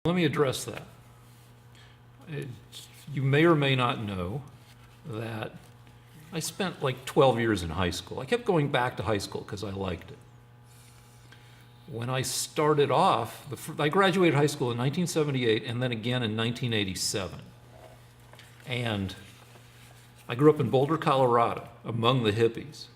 Let me address that. You may or may not know that I spent like 12 years in high school. I kept going back to high school because I liked it. When I started off, I graduated high school in 1978 and then again in 1987. And I grew up in Boulder, Colorado, among the hippies.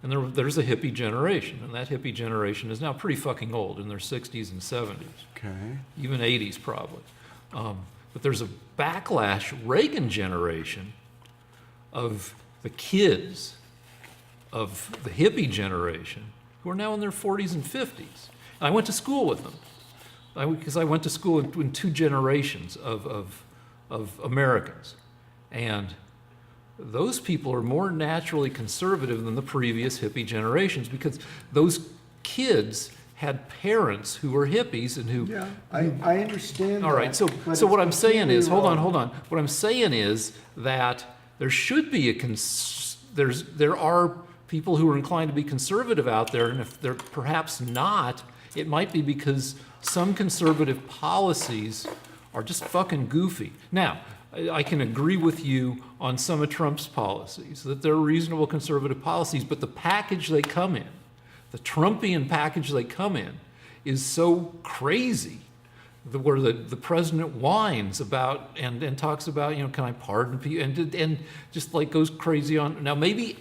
And there's a hippie generation, and that hippie generation is now pretty fucking old, in their 60s and 70s. Okay. Even 80s probably. But there's a backlash Reagan generation of the kids of the hippie generation who are now in their 40s and 50s. And I went to school with them because I went to school in two generations of Americans. And those people are more naturally conservative than the previous hippie generations because those kids had parents who were hippies and who... Yeah, I understand. All right, so what I'm saying is, hold on. What I'm saying is that there should be there are people who are inclined to be conservative out there, and if they're perhaps not, it might be because some conservative policies are just fucking goofy. Now, I can agree with you on some of Trump's policies, that they're reasonable conservative policies, but the package they come in, the Trumpian package they come in, is so crazy, where the president whines about and talks about, can I pardon people, and just like goes crazy on. Now maybe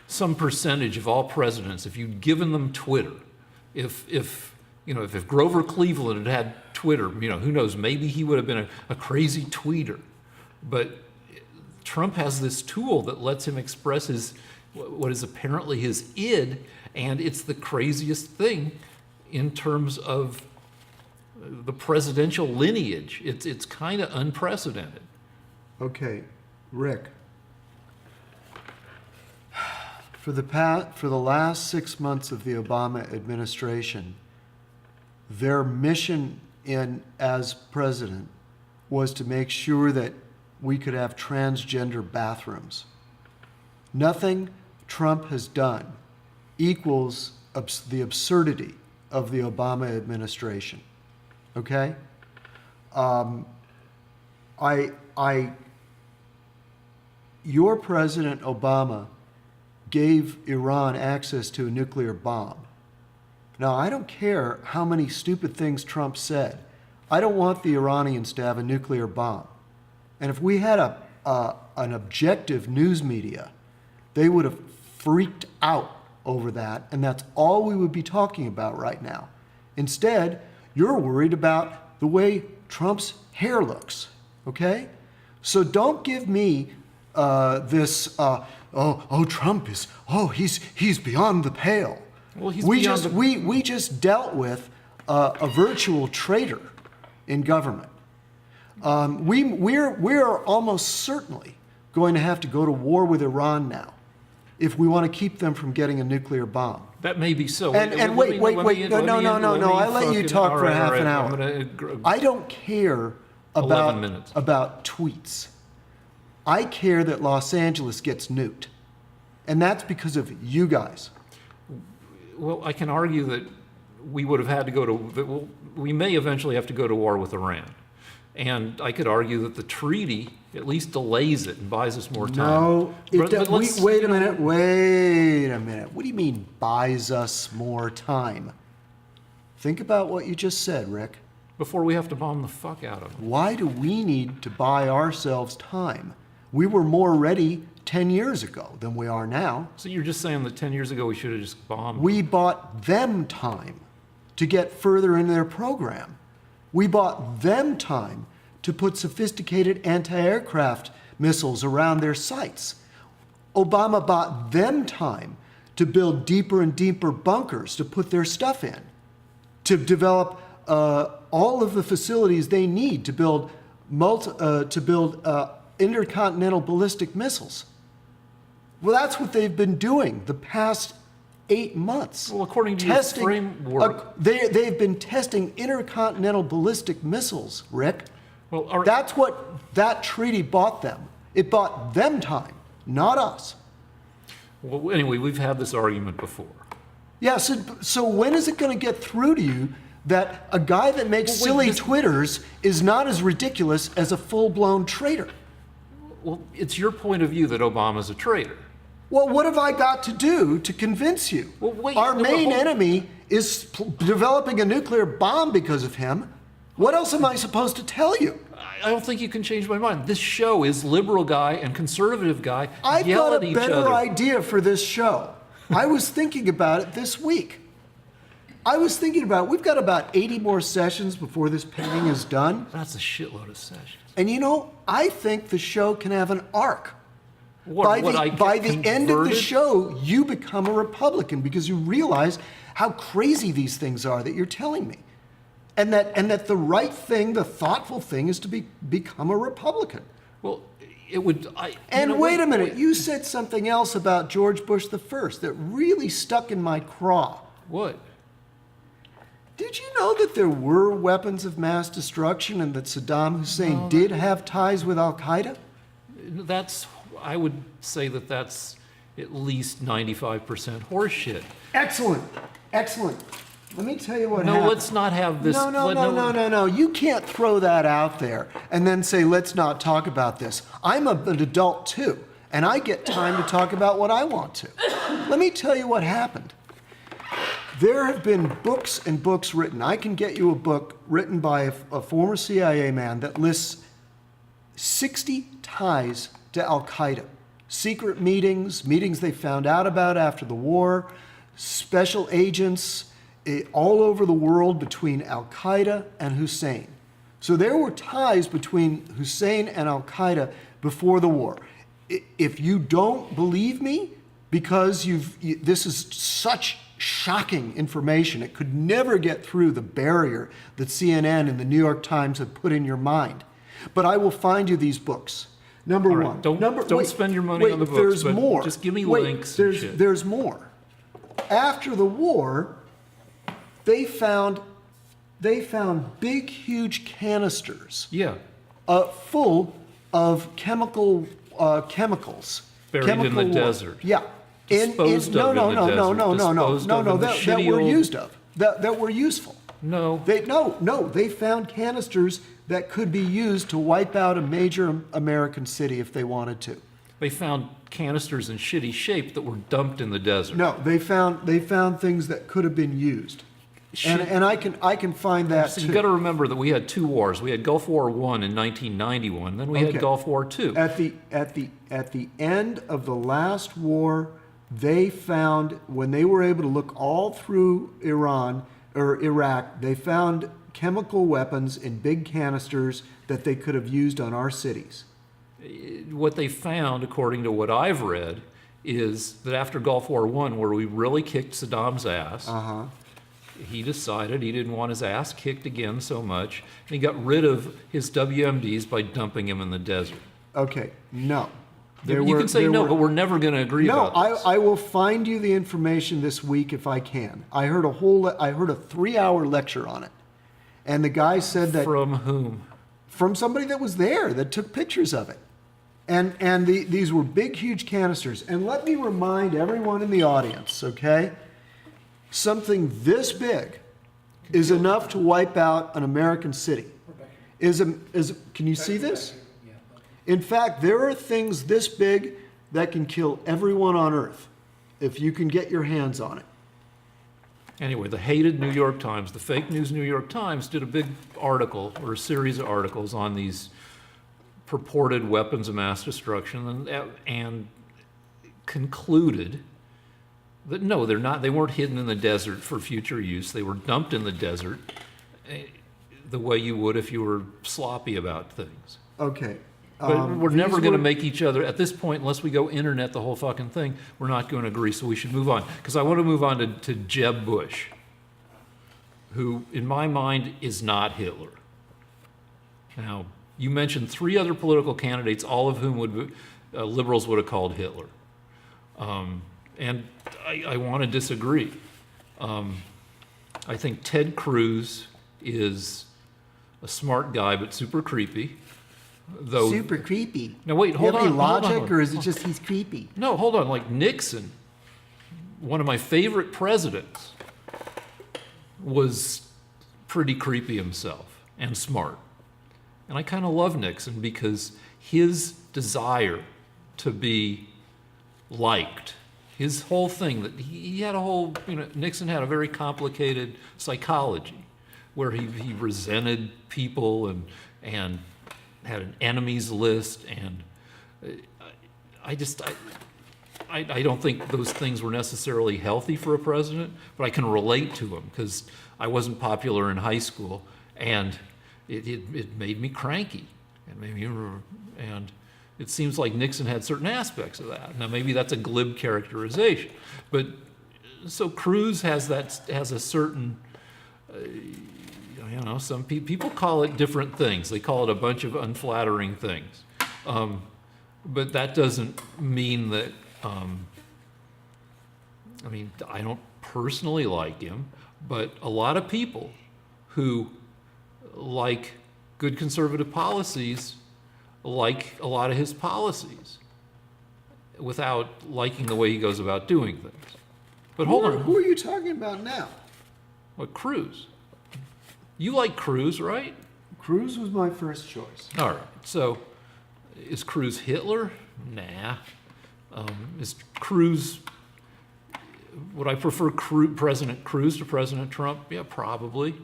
some percentage of all presidents, if you'd given them Twitter, if Grover Cleveland had Twitter, who knows, maybe he would have been a crazy tweeter. But Trump has this tool that lets him express what is apparently his id, and it's the craziest thing in terms of the presidential lineage. It's kind of unprecedented. Okay, Rick. For the last 6 months of the Obama administration, their mission as president was to make sure that we could have transgender bathrooms. Nothing Trump has done equals the absurdity of the Obama administration. Okay? Your President Obama gave Iran access to a nuclear bomb. Now, I don't care how many stupid things Trump said. I don't want the Iranians to have a nuclear bomb. And if we had an objective news media, they would have freaked out over that, and that's all we would be talking about right now. Instead, you're worried about the way Trump's hair looks, okay? So don't give me Trump is, he's beyond the pale. Well, we just dealt with a virtual traitor in government. We're almost certainly going to have to go to war with Iran now if we want to keep them from getting a nuclear bomb. That may be so. Wait, no, I let you talk for half an hour. I don't care about tweets. I care that Los Angeles gets nuked. And that's because of you guys. Well, I can argue that we would have had to we may eventually have to go to war with Iran. And I could argue that the treaty at least delays it and buys us more time. No, wait a minute. What do you mean buys us more time? Think about what you just said, Rick. Before we have to bomb the fuck out of them. Why do we need to buy ourselves time? We were more ready 10 years ago than we are now. So you're just saying that 10 years ago we should have just bombed? We bought them time to get further into their program. We bought them time to put sophisticated anti-aircraft missiles around their sites. Obama bought them time to build deeper and deeper bunkers to put their stuff in, to develop all of the facilities they need to build intercontinental ballistic missiles. Well, that's what they've been doing the past 8 months. Well, according to your framework, they've been testing intercontinental ballistic missiles, Rick. Well, that's what that treaty bought them. It bought them time, not us. Well, anyway, we've had this argument before. Yeah, so when is it going to get through to you that a guy that makes Well, wait, silly Twitters is not as ridiculous as a full-blown traitor. Well, it's your point of view that Obama's a traitor. Well, what have I got to do to convince you? Well, wait, Our no, main hold- enemy is developing a nuclear bomb because of him. What else am I supposed to tell you? I don't think you can change my mind. This show is liberal guy and conservative guy I've yell got at a each better other. idea for this show. I was thinking about it this week. We've got about 80 more sessions before this painting is done. That's a shitload of sessions. And you know, I think the show can have an arc. What, By the end of the converted? show, you become a Republican because you realize how crazy these things are that you're telling me. And that the right thing, the thoughtful thing is to become a Republican. Well, it would. And wait a minute, you said something else about George Bush the First that really stuck in my craw. What? Did you know that there were weapons of mass destruction and that Saddam Hussein did have ties with Al Qaeda? I would say that's at least 95% horseshit. Excellent, excellent. Let me tell you what No, happened. let's not have this. No. You can't throw that out there and then say, let's not talk about this. I'm an adult too, and I get time to talk about what I want to. Let me tell you what happened. There have been books and books written. I can get you a book written by a former CIA man that lists 60 ties to Al Qaeda. Secret meetings they found out about after the war, special agents all over the world between Al Qaeda and Hussein. So there were ties between Hussein and Al Qaeda before the war. If you don't believe me, because this is such shocking information, it could never get through the barrier that CNN and the New York Times have put in your mind. But I will find you these books. Number All right, one. don't spend your money on the books, There's but more. just give me Wait, links and shit. There's more. After the war, they found big, huge canisters Yeah, full of chemicals. Buried in the desert. Yeah. Disposed of in the desert. Disposed of in the that shitty were old- used of, that were useful. no. They found canisters that could be used to wipe out a major American city if they wanted to. They found canisters in shitty shape that were dumped in the desert. No, they found things that could have been used. And I can find that So too. you got to remember that we had two wars. We had Gulf War I in 1991, then we had Okay. Gulf War II. At the end of the last war, they found, when they were able to look all through Iran or Iraq, they found chemical weapons in big canisters that they could have used on our cities. What they found, according to what I've read, is that after Gulf War I, where we really kicked Saddam's ass, he decided he didn't want his ass kicked again so much, and he got rid of his WMDs by dumping him in the desert. Okay, no. You can say no, but we're never going to agree No, about this. I will find you the information this week if I can. I heard a 3-hour lecture on it. And the guy said that From whom? from somebody that was there that took pictures of it. And these were big, huge canisters. And let me remind everyone in the audience, okay? Something this big is enough to wipe out an American city. Can you see this? In fact, there are things this big that can kill everyone on Earth if you can get your hands on it. Anyway, the hated New York Times, the fake news New York Times, did a big article or a series of articles on these purported weapons of mass destruction and concluded that no, they're not. They weren't hidden in the desert for future use. They were dumped in the desert the way you would if you were sloppy about things. Okay. But we're these never going to were- make each other, at this point, unless we go internet the whole fucking thing, we're not going to agree, so we should move on. Because I want to move on to Jeb Bush, who, in my mind, is not Hitler. Now, you mentioned 3 other political candidates, all of whom liberals would have called Hitler. And I want to disagree. I think Ted Cruz is a smart guy, but super creepy. Though, Super creepy. No, wait, You hold have any on, hold logic, on. or is it just he's creepy? No, hold on. Like Nixon, one of my favorite presidents, was pretty creepy himself and smart. And I kind of love Nixon because his desire to be liked, his whole thing, that he had a whole, Nixon had a very complicated psychology where he resented people and had an enemies list. And I don't think those things were necessarily healthy for a president, but I can relate to him because I wasn't popular in high school, and it made me cranky. And it seems like Nixon had certain aspects of that. Now, maybe that's a glib characterization, but so Cruz has a certain, some people call it different things. They call it a bunch of unflattering things. But that doesn't mean that, I don't personally like him, but a lot of people who like good conservative policies like a lot of his policies without liking the way he goes about doing things. But hold on. Who are you talking about now? What, Cruz? You like Cruz, right? Cruz was my first choice. All right. So is Cruz Hitler? Nah. Is Cruz, would I prefer President Cruz to President Trump? Yeah, probably.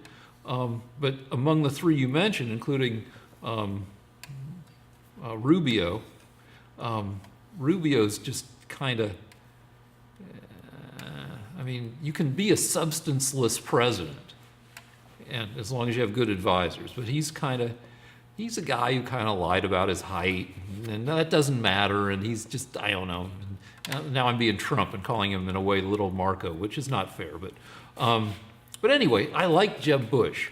But among the three you mentioned, including Rubio, Rubio's just kind of, you can be a substanceless president, and as long as you have good advisors, but he's a guy who kind of lied about his height, and that doesn't matter, and he's just, I don't know. Now I'm being Trump and calling him in a way little Marco, which is not fair, but anyway, I like Jeb Bush.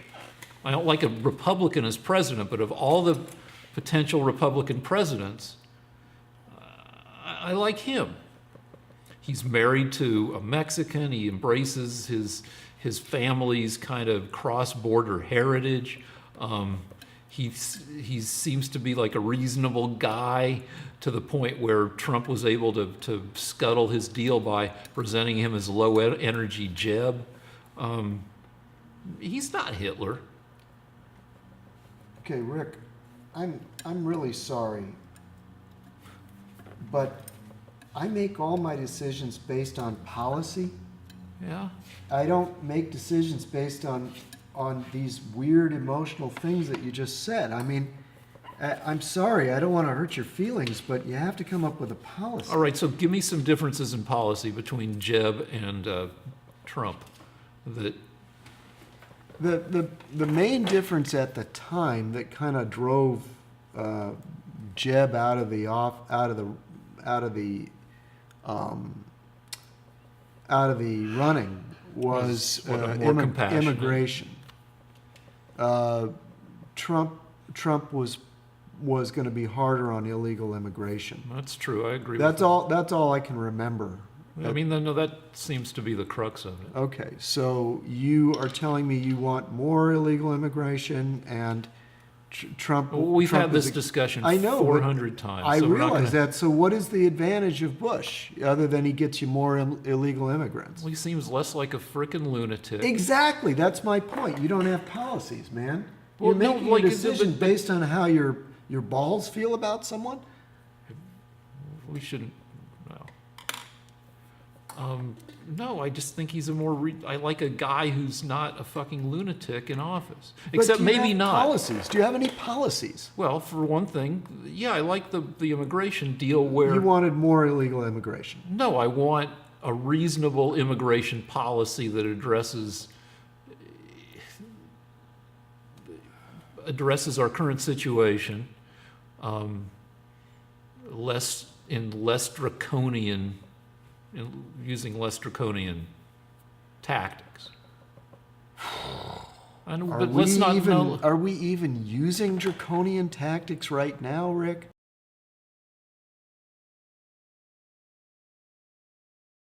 I don't like a Republican as president, but of all the potential Republican presidents, I like him. He's married to a Mexican. He embraces his family's kind of cross-border heritage. He seems to be like a reasonable guy to the point where Trump was able to scuttle his deal by presenting him as low-energy Jeb. He's not Hitler. Okay, Rick, I'm really sorry, but I make all my decisions based on policy. Yeah. I don't make decisions based on these weird emotional things that you just said. I'm sorry, I don't want to hurt your feelings, but you have to come up with a policy. All right, so give me some differences in policy between Jeb and Trump. The main difference at the time that kind of drove Jeb out of the running was immigration. Trump was going to be harder on illegal immigration. That's true. I agree. That's all I can remember. No, that seems to be the crux of it. Okay, so you are telling me you want more illegal immigration, and Trump. Well, we've Trump had this discussion I know, 400 times. I so realize that. So what is the advantage of Bush other than he gets you more illegal immigrants? Well, he seems less like a frickin' lunatic. Exactly. That's my point. You don't have policies, man. Well, You're making no, a decision based on how your balls feel about someone. We shouldn't. No, I just think he's I like a guy who's not a fucking lunatic in office. Except But do you maybe have not. Policies. Do you have any policies? Well, for one thing, yeah, I like the immigration deal where... You wanted more illegal immigration. No, I want a reasonable immigration policy that addresses our current situation, using less draconian tactics. Are we even using draconian tactics right now, Rick?